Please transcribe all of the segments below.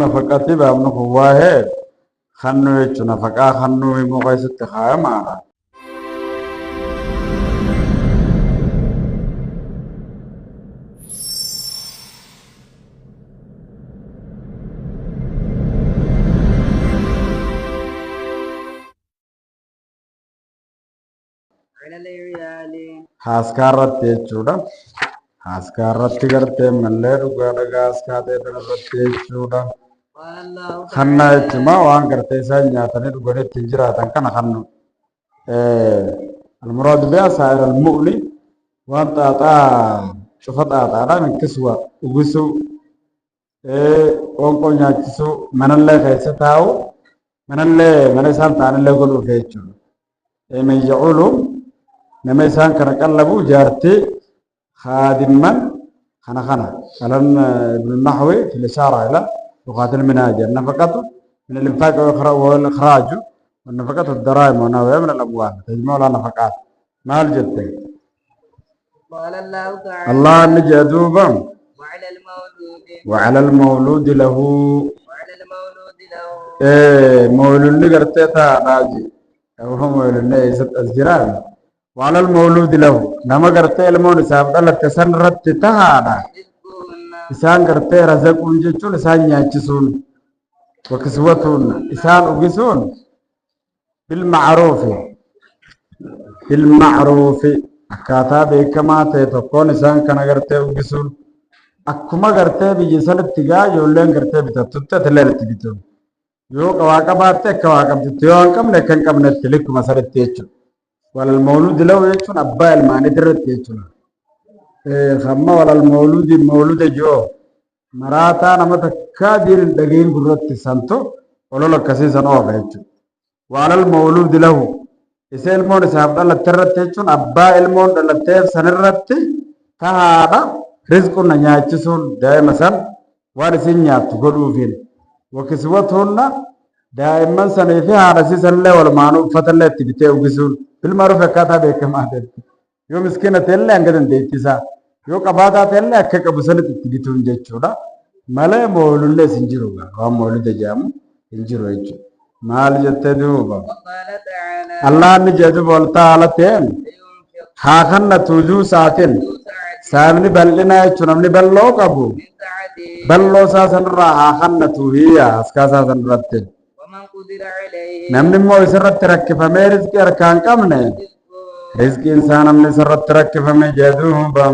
nafaqati baafnu kun waa'ee hannuu jechuun nafaqaa hannuu immoo keessatti kaa'amaadha. Haaskaarratti jechuudha. Haaskaarratti gartee mallee dhugaa dhagaa haaskaatee irratti jechuudha. Hanna jechuun waan gartee isaan nyaatanii dhuganii ittiin jiraatan kana hannu. Almuraadu biyaa saayir almu'ni waan xaaxaa cufa xaaxaadhaan inkiswa uwwisuu qoonqoo nyaachisuu manallee keessa taa'u manallee mana isaan ta'anillee godhuuf jechuudha. Min yaa'ulu nama isaan kana qallabu jaartii خادما خنا كلام ابن النحوي في الإشارة إلى لغات المناجر نفقته من الإنفاق والإخراج والنفقة الدراهم ونوعها من الأموال تجمع لها نفقات ما الجد قال الله تعالى الله نجدوبا وعلى المولود له مولود لقرتها راجي أو هم مولود ليست الجيران وعلى المولود له نما قرتي المون ساب دلت سن رت تهادا إسان قرتي رزقون جچون إسان ياچسون وكسوتون إسان أغسون بالمعروف أكاتا بكما تتكون إسان كان قرتي أغسون أكما قرتي بجسل اتقا يولين قرتي بتتت تلال تبتون يو كواكبات كواكب تيوان كم لكن كم نتلك مسار تيچو ولا المولود له يجون أبا المعنى درت يجون خما ولا المولود جو مراتا نمت كادير دقين قررت سنتو ولا لك كسي سنوه يجون وعلى المولود له إسا المون سحب الله ترت يجون أبا المون دلتير سنرت تهادا رزق نياچسون دائما سن وارسين نياتو قدوفين وكسوتهن دائما سنفيها رسيسا الله والمعنى فتلت تبتئ وقسون بالمعروف كاتا بكما دلت يوم مسكينة تلي انقدن ديتسا يو قباتا تلي اكا قبسانة تبتون جيتشودا مالا مولو لي سنجروغا وام مولو دجامو سنجرو ايجو مال جتدوبا الله نجدو والتعالى تين حاخن توجو ساتين سامني بلنا ايجو نمني بلو قبو بلو ساسن را حاخن توهيا اسكا ساسن رتين namni immoo isirratti rakkifamee rizqii harkaan qabne rizqii isaa namni isirratti rakkifame jedhuuba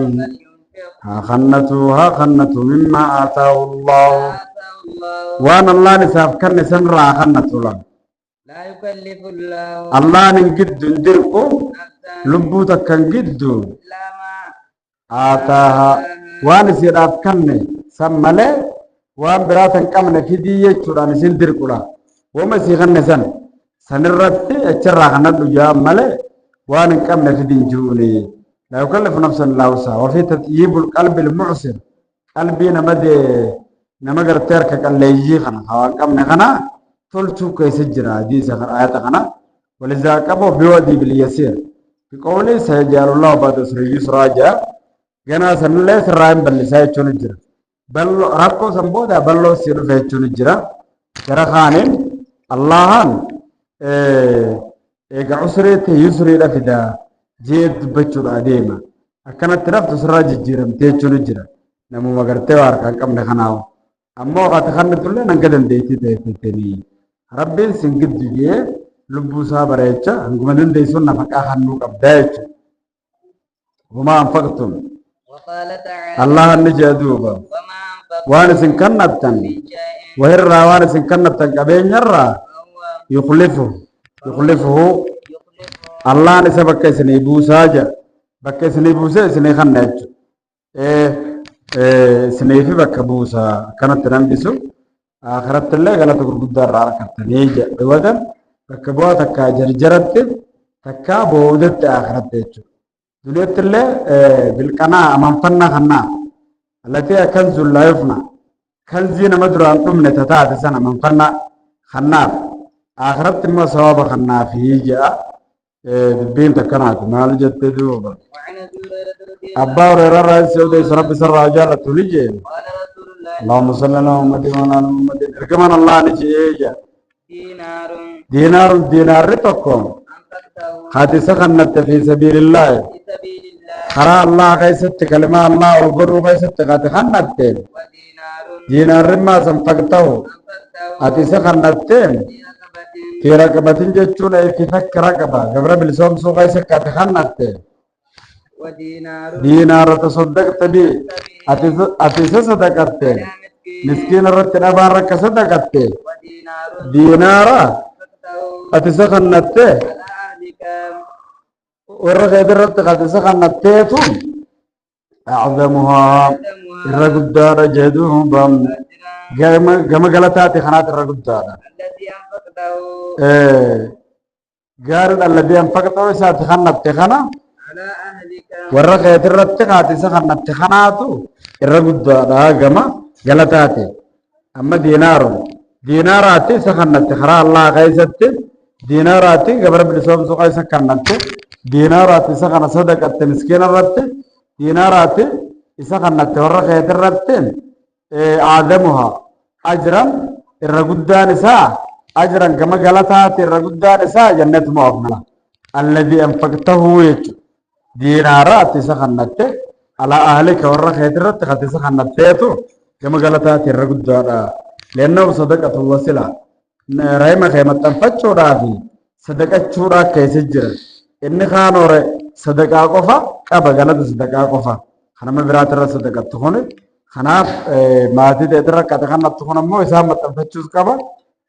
haa kannatu mimmaa aataahu Allahu waan Allahan isaaf kenne sanirraa haa kannatu lan Allahan hin giddu hin dirqu lubbuu takka hin giddu aataaha waan isiidhaaf kenne san malee waan biraata hin qabne fidii jechuudhaan isin dirqudha وما سيغن سنرتي اتشرع خندو يا ملي وان كم في جوني لا يكلف نفسا الا وسعها وفي تطيب القلب المعسر قلبي نمغر ترك قال لي خنا هوا كم نخنا تلتو كيس جرا دي سخر ايات خنا ولذا كبو بيودي باليسير في قولي سيجعل الله بعد اسر يسرا جا جنا سن له سرايم بل سايچون جرا بل ركو سمبودا بلو سير فيچون جرا جرا خانين اللهان إيجا عسرته يسري لفدا جيد بچور أديما أكنت ترفت سراج الجيرم تيجون الجيرم نمو مغرتي واركان كم نخناو أما وقت خانت الله ننقدن ديتي تيتي ربي سنجد جيه لبو صابر ايچا انكم دن ديسون نفقا خنوك أبدايچ وما أنفقتم الله نجادوبا وانا سنكنتن وهر راوانا سنكنتن كبين يرى يخلفه الله نسا بكي سنيبو ساجا بكي سنيبو سني خنج سنيفي بكي بوسا كانت تنبسو آخرت الله غلط قدر راركت نيجا بودن بكي بوا تكا جرجرت تكا بودت آخرت ديجو دوليت الله بالقناع منفنا خنا التي كنز لا يفنى كنزين مدران من تتعد سنة منفنا خناف آخرت ما صواب خنا فيه جاء بين تكناك مال جتدوبا أبا ورر رئيس سعودي سرب سر رجال توليجين اللهم صل على محمد وعلى ال محمد اركمان الله نجي دينار دينار تكون أنفقته هاتي سخنت في سبيل الله في سبيل الله خرا الله قيست كلمة الله والبر قيست قاتي خنت ودينار دينار ما سنفقته أنفقته هاتي سخنت في رقبة في رقبة جتشون أي في فك رقبة قبل بالسوم سوق قيست قاتي خنت ودينار دينار تصدقت به أتي صدقت على مسكين مسكين الرت نبارك صدقت ودينار دينار أنفقته أتي سخنت على أهلك ورغيت الرت قاتي سخنت أعظمها أعظمها الرقدار جدوهم أجرا قام قلتاتي خنات الرقدار الذي أنفقته قارن الذي أنفقته ساتي خنت خنا على أهلك warra irratti qaati isa kannatti kanaatu irra guddaadha gama galataati amma diinaaraatti isa kannatti karaa Allah keessatti diinaaraatti gabara bilisoomsu isa kannatti diinaaraatti isa kana sadaqatte miskiina irratti diinaaraatti isa kannatti warra irratti aadamuha ajran irra guddaan isaa ajran gama galataati irra guddaan isaa jannatu mo'afna alladhi anfaqtahu jechuudha دينارات سخنت على أهلك ورا خيرت خد سخنت تو كما قالت الرجل دارا لأنه صدقة وسيلة رايما خيمة تنفتشوا رافي صدقة شورا كيس جرا إن خانور صدقة قفا كابا قالت صدقة قفا خنا ما برات الرا صدقة تخونه خنا ما تدرا كتخنا تخونه مو إسام تنفتشوا كابا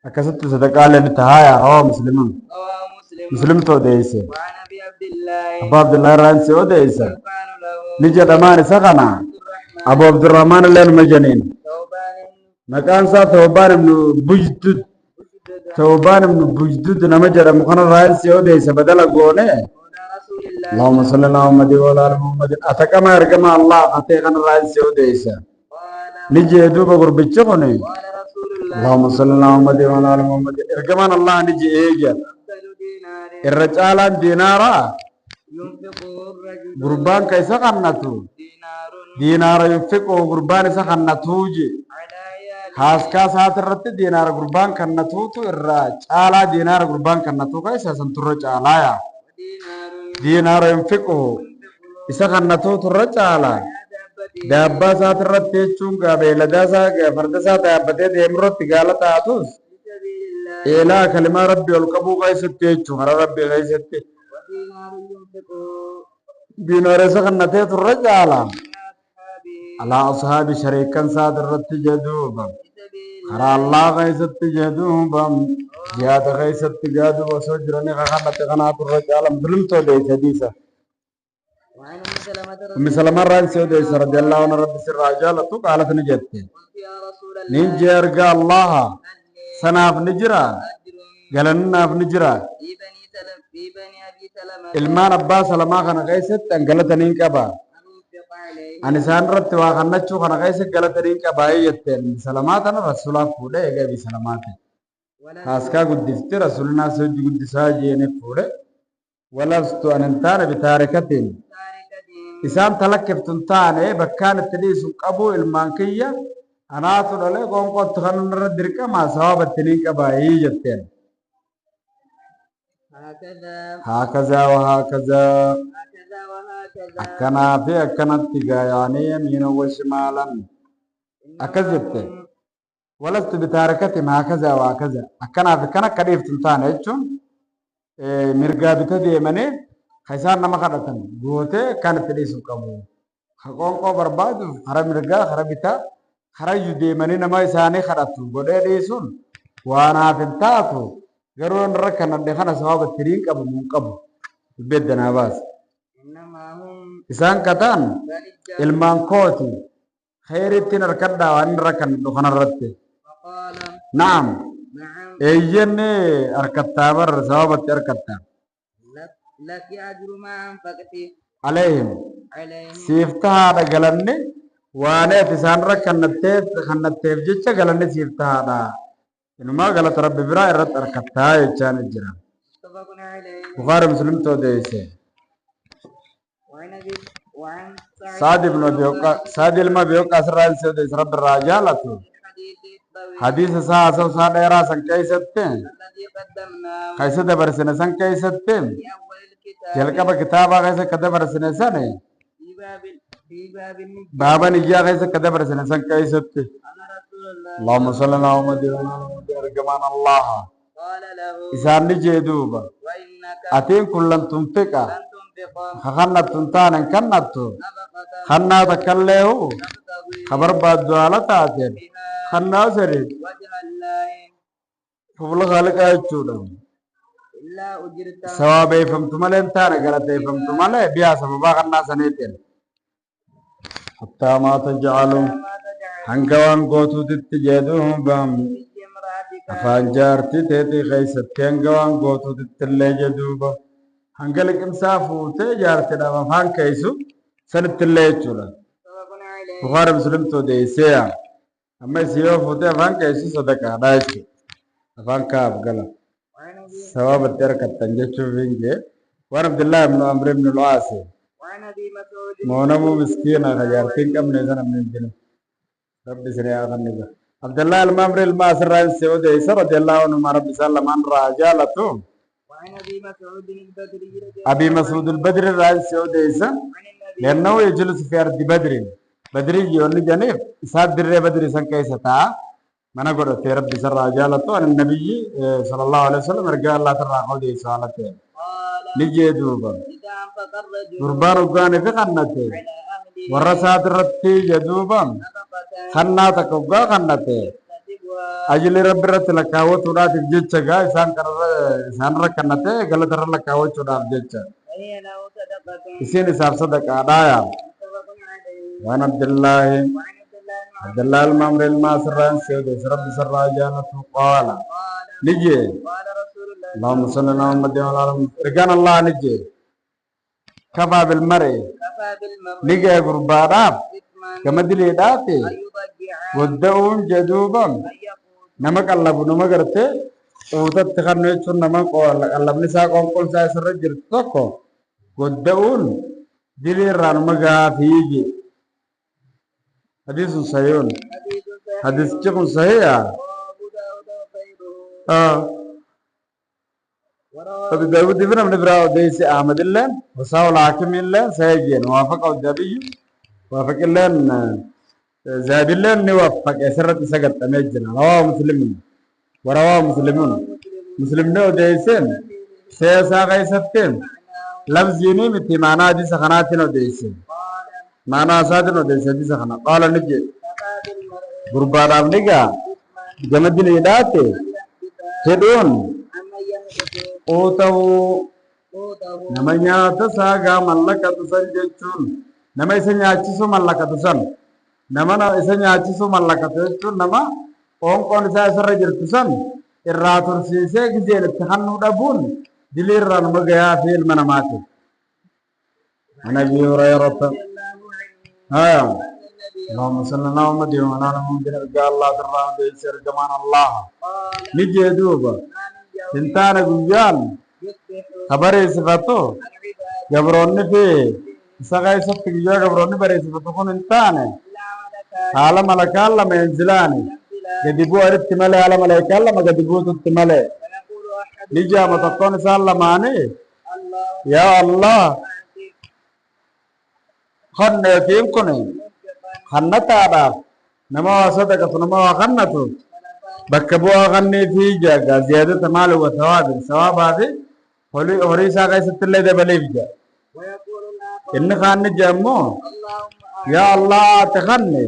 أكثر صدقة لين تهايا هو مسلمون رواه مسلم تو ديسه وعن أبي عبد الله أبو عبد الله رانسي وديسه يقال له نجى دمان سخنا عبد الرحمن أبو عبد الرحمن اللين مجنين ثوبان مكان سا ثوبان من بجدد أجدد ثوبان من بجدد نمجر مخنا رانسي وديسه بدل قونه مولى رسول الله اللهم صل على محمد وعلى ال محمد أتكما يركما الله أتيقن رانسي وديسه قال نجي دوب قربتش قونه قال رسول الله اللهم صل على محمد وعلى ال محمد يركمان الله نجي إيجا أفضل دينار الرجال دينارا ينفقه الرجل قربان كيسا قنتو دينار دينار ينفقه قربان إسا قنتوجي على عياله haaskaa isaati irratti diinaara gurbaan kannatuutu irraa caalaa diinaara gurbaan kannatuu ka isa san turre caalaaya ودينار diinaara infiquhu isa kannatuutu irra caalaa دابته daabbaa isaati irratti jechuun gaa beeladaa isaa farda isaa yaabbatee deemu irratti gaala taatus في سبيل الله eelaa kalimaa rabbii ol qabuu keessatti jechuun hara rabbii keessatti ودينار ينفقه diinaara isa kannateetu irra caalaa على أصحابه alaa ashaabi shariikan isaati irratti jedhuuba في سبيل karaa allaa keessatti jedhuuba jihaada keessatti gaaduu osoo jiranii kakannate kanaatu irra caala muslimtoo deeyse hadiisa وعن أم سلمة ummi salamaan raansi odeeyse radiyallaahu anha rabbi sirraa jaalatu qaalat ni jette قلت يا رسول الله nin jee ergaa allaha أني sanaaf ni jira أجر galannaaf ni jira في بني أبي سلمة ilmaan abbaa salamaa kana keessatti an galataniin qaba أن أنفق عليه an isaan irratti waa kannachuu kana keessatti galataniin qabaa jetteen salamaa tana rasuulaaf fuudhe egaa bi salamaati ولا haaskaa guddifti rasuulinaas hojii guddisaa jeeni fuudhe walastu an hin taane bitaarikatiin تارك دين isaan talakkiftu hin taane bakkaan itti dhiisu qabuu ilmaan kiyya anaatu dhalee qoonqootti kan irra dirqamaa sababa ittiniin qabaayii jetteen هكذا haakazaa wahaakazaa هكذا وهكذا akkanaa fi akkanatti gaayaanii yamiina washimaalan akkas jette walastu bitaarikatiin haakazaa waakazaa akkanaa fi kan akka dhiiftu hin taane jechuun mirgaa bita deemanii ka isaan nama kadhatan gootee kan itti dhiisu qabu ka qoonqoo barbaaduuf kara mirgaa kara bitaa karayyuu deemanii nama isaanii kadhatu godhee dhiisuun waanaaf hin taatu garuu irra kanadhe kana sababa ittiin qabu mun qabu dubbeeddanaa baas إنما هم isaan kataan بني ilmaan kooti khayrittiin harkadhaa waan irra kannadhu kanarratti فقال na'am نعم eeyyenne harkattaa bar sababatti harkattaa لك أجر ما أنفقت عليهم عليهم siiftahaadha galanne waaneef isaan irra kannatteef jecha galanne siiftahaadha inumaa galata rabbi biraa irratti harkattaa jechaan jira متفق عليه bukaari muslimtu odeeyse وعن سعد بن أبي وقاص سعد بن أبي وقاص رأي سيد رب الرجالة الحديث الطويل حديث سا سعد راسا كيستين الذي قدمناه كيس دبر سنسان كيستين في أول الكتاب جلك كتابة كيس كدبر سنسان في باب في باب النجاة بابا نجيا كيس كدبر سنسان كيستين أن رسول الله اللهم صل على محمد وعلى آل محمد رجمان الله قال له إسان نجدوبا وإنك أتين كلن تنفق لن تنفق خنا تنتان كنتو نفقة خنا تكلهو تبتغي خبر بعد جوالا تاتين بها خنا سريد وجه الله فبل خالق أجودا إلا أجرت سوابي فمتمالين تانا غلطي فمتمالي بيا سببا خنا سنيتين حتى ما تجعلوا ما تجعل هنگوان قوتو تتجدوهم بام في امرأتك afaan jaartii teetii keessatti hangawaan gootuu tittillee jedhuuba hangalaq imsaa fuutee jaartiidhaaf afaan keessu sanittillee jechuudha. متفق عليه Bukaara Muslimtu odeesseeya. Amma isii yoo fuutee afaan keessu sadaqaadha jechuudha. Afaan kaaf gala. وعن أبي Sababatti harkattan jechuuf hin jee. Waan Abdullahi ibnu Amr ibnu Al-Aasi. وعن أبي مسعود Moonamuu miskiina ka jaartiin qabne sana hin jiru. Rabbi isin yaa kan niga. عبد الله المامري الماسر السعودي رضي الله عنه رب سلم عن رجالته وعن أبي مسعود البدري رضي ابي مسعود البدري الرئيس السعودي عن النبي لانه يجلس في ارض بدر بدري يقول جنيب ساد در بدري سن كيستا من اقول في رب سر رجالته عن النبي صلى الله عليه وسلم رجال الله ترى قول دي سالته قال نجي دوبا إذا أنفق الرجل قربان وكان في قنته على أهله ورسات رتي جدوبا نفقة خناتك وقا خنته تتبع ajili rabbi irratti lakkaawwachuudhaatiif jecha gaa isaan rakkannate galata irra lakkaawwachuudhaaf jecha وهي له صدقة isiin isaaf sadaqaadhaaya متفق عليه waan abdillaahi وعن عبد الله بن عمر abdillaahi ilmaamri ilmaa sirraan seedes rabbi sirraa jaalatu qaala قال nije قال رسول الله allahumma salli ala muhammadin wa ala ali muhammad ergaan allah nije kafaa bilmare كفى بالمرء nigee gurbaadhaaf إثما gama dileedhaati أن يضجع wadda'uun jedhuuban أن يقول nama qallabu nama gartee quutatti kannu jechuun nama qallabni isaa qoonqoon isaa isarra jirtu tokko wadda'uun dilii irraa nama gaafiigi hadiisun sahiihun حديث صحيح hadiisichi kun sahiha وأبو داود وغيره وروى أبي داود بن ابن براء ديس أحمد الله وساو الحاكم الله سيجين وافق الذهبي وافق الله ذهبي الله نوافق أسرة سقط أمجنا رواه مسلم ورواه مسلمون مسلم نو ديسين سياسا غيستين لفظ يني متي معنا دي سخناتنا ديسين قال معنا سادنا ديسين دي سخنا قال نجي كفى بالمرء قربان أبنيكا إثما جمد نيداتي أن يحدث تدون عمن يحدث قوته قوته nama nyaata saagaa mallakatu san jechuun nama isa nyaachisu mallakatu san nama isa nyaachisu mallakatu jechuun nama qoonqoon isaa isarra jirtu san irraa tursiisee gizeen itti hannuu dhabuun dilii irraa nama gayaa fi ilma namaati. An Abi Hurayrata رضي الله عنه haya أن النبي اللهم صل على محمد وعلى آل محمد ergaa Allah irraa deessee ergamaan Allah قال ni jee duuba ما من يوم hintaane guyyaan يصبح kabareessifatu العباد gabroonni fi isa keessatti guyyaa gabroonni bareessifatu kun hin taane إلا ملكان haala malakaan lama hinzilaani ينزلان gadi bu'anitti malee haala malaakaan lama gadi buututti malee فيقول أحد ni jaama tokkoon isaan lamaanii الله yaa Allah أعطي kanneetiin kun منفقا kannataadhaaf nama waa sadaqatu nama waa kannatu فنفعا bakka bu'aa kanneetii jaagaa ziyaadata maali wa sawaabin sawaabaa fi horii isaa keessatti illee dabaleef jaa ويقول الآخر inni kaanni jaammoo اللهم yaa Allah ati kanne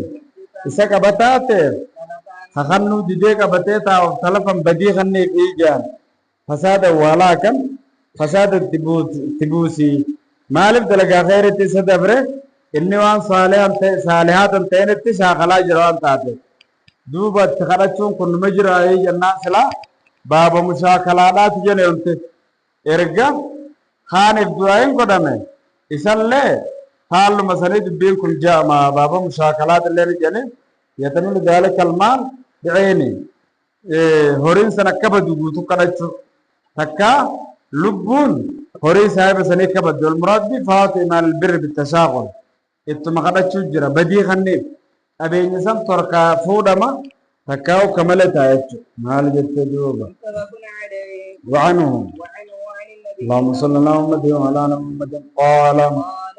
isa qabataateef فنفعا kakannuu didee qabatee taa'uuf talafan badii kanneef ijaan fasaada waalaa kan fasaada itti buusii maaliif dalagaa khayritti isa dabre inni waan saalihaatan ta'initti shaakalaa jira waan taate duuba itti kadhachuun kun numa jiraayee jennaan silaa baaba mushaakalaadhaati jedhamte erga kaaniif du'aayin godhame isallee haalluma sanii dubbiin kun jaama baaba mushaakalaat illee ni jedhani yataminu daalika almaal bi'eeni horiin san akka badu guutuu kadhachuu takka lubbuun horii saahiba sanii akka baddu walmuraad bi fawaati imaal birri bitashaaqul ittuma kadhachuu jira badii kanniif qabeenya san torkaa fuudhama takkaa'u kamala ta'a jechuudha maal jettee duuba متفق عليه وعنه وعنه عن النبي اللهم صل على محمد وعلى ال محمد قال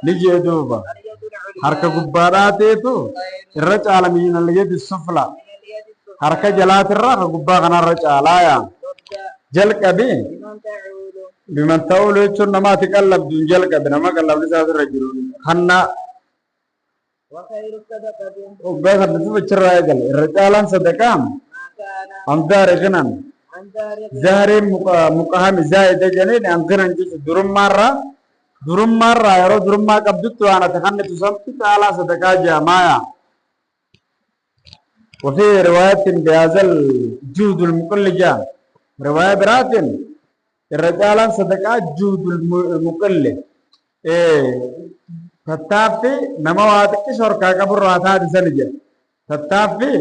نجي دوبا اليد العليا harka gubbaadhaateetu خير irra caala min al-yadi sufla من اليد السفلى harka jalaatirraa ka gubbaa kanarra caalaaya تبدأ jalqabi بمن تعود biman ta'ulu jechuun namaati qallabduun jalqabi nama qallabni isaasirra jiru hanna وخير الصدقة waggaa saddatu achirraa eegale irra caalaan sadaqaam ما كان amdaare ginan عن ذلك zaariin muqahami zaa'ida janiin an ginan jechu durummaarraa yeroo durummaa qabdutti waan ati kannitu samti caalaa sadaqaa jaamaaya وفي رواية بهذا الجود المقل رواية برات الرجال صدقاء جود المقل تتافي نمواتك شركا قبر راتها سنجة تتافي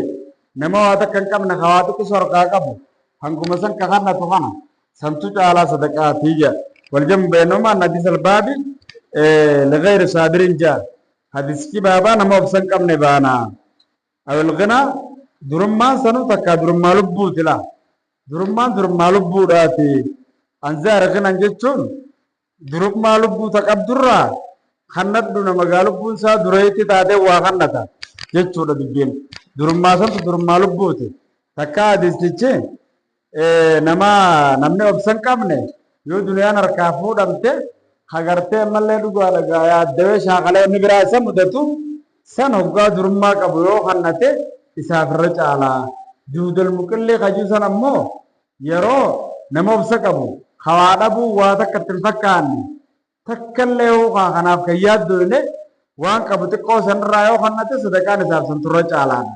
نمواتك كم نخواتك شركا قبر هنكم مثلا كخنا تخنا سمتو على صدقاء تيجا والجنب بينهما نديس الباب لغير صادرين جاء حديث كي بابا نمو بسن كم نبانا أو الغنى درمان سنو تكا درمان لبو تلا درمان لبو راتي أنزار غنى جتون درمان لبو تكاب درا خنت دون مغا لبو سا دريتي تاتي واخنتا جتون دبين درمان سنو درمان لبو تي تكا حديث تيجي namni obsan qabne yoo duniyaan harkaa fuudhamte hagartee mallee dhugaa dhagaa yaaddawee shaakalee inni biraa isa mudatu san hoggaa durummaa qabu yoo hannate isaaf irra caalaa juudul muqillee kajuu san ammoo yeroo nama obsa qabu hawaa dhabuu waa takka ittiin fakkaanne takkallee hooqaa kanaaf kan yaaddoone waan qabu xiqqoo sanirraa yoo hannate sadaqaan isaaf san turra caalaan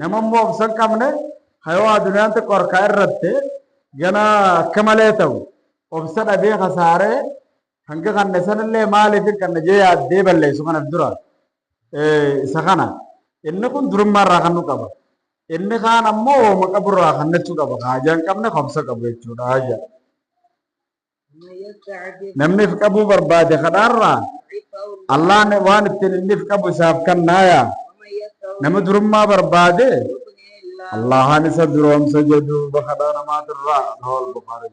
nama immoo obsan qabne hayoo aduniyaan xiqqoo harkaa irratti gana akka malee ta'u obsa dhabee kasaaree hanga kanne sanillee maaliif kanne jee yaaddee balleessu kanaaf dura isa kana inni kun durummaa irraa kannu qaba inni kaan ammoo ooma qaburraa kannachuu qaba haajaan qabne obsa qabu jechuudha haaja من يستعجل namniif qabuu barbaade kadhaarraa عفه Allahan waan ittiin inniif qabu isaaf kannaaya ومن يستغفر nama durummaa barbaade يغني الله Allahan isa duroomsa jedhu bakka dhaa namaatirraa rawal Bukhari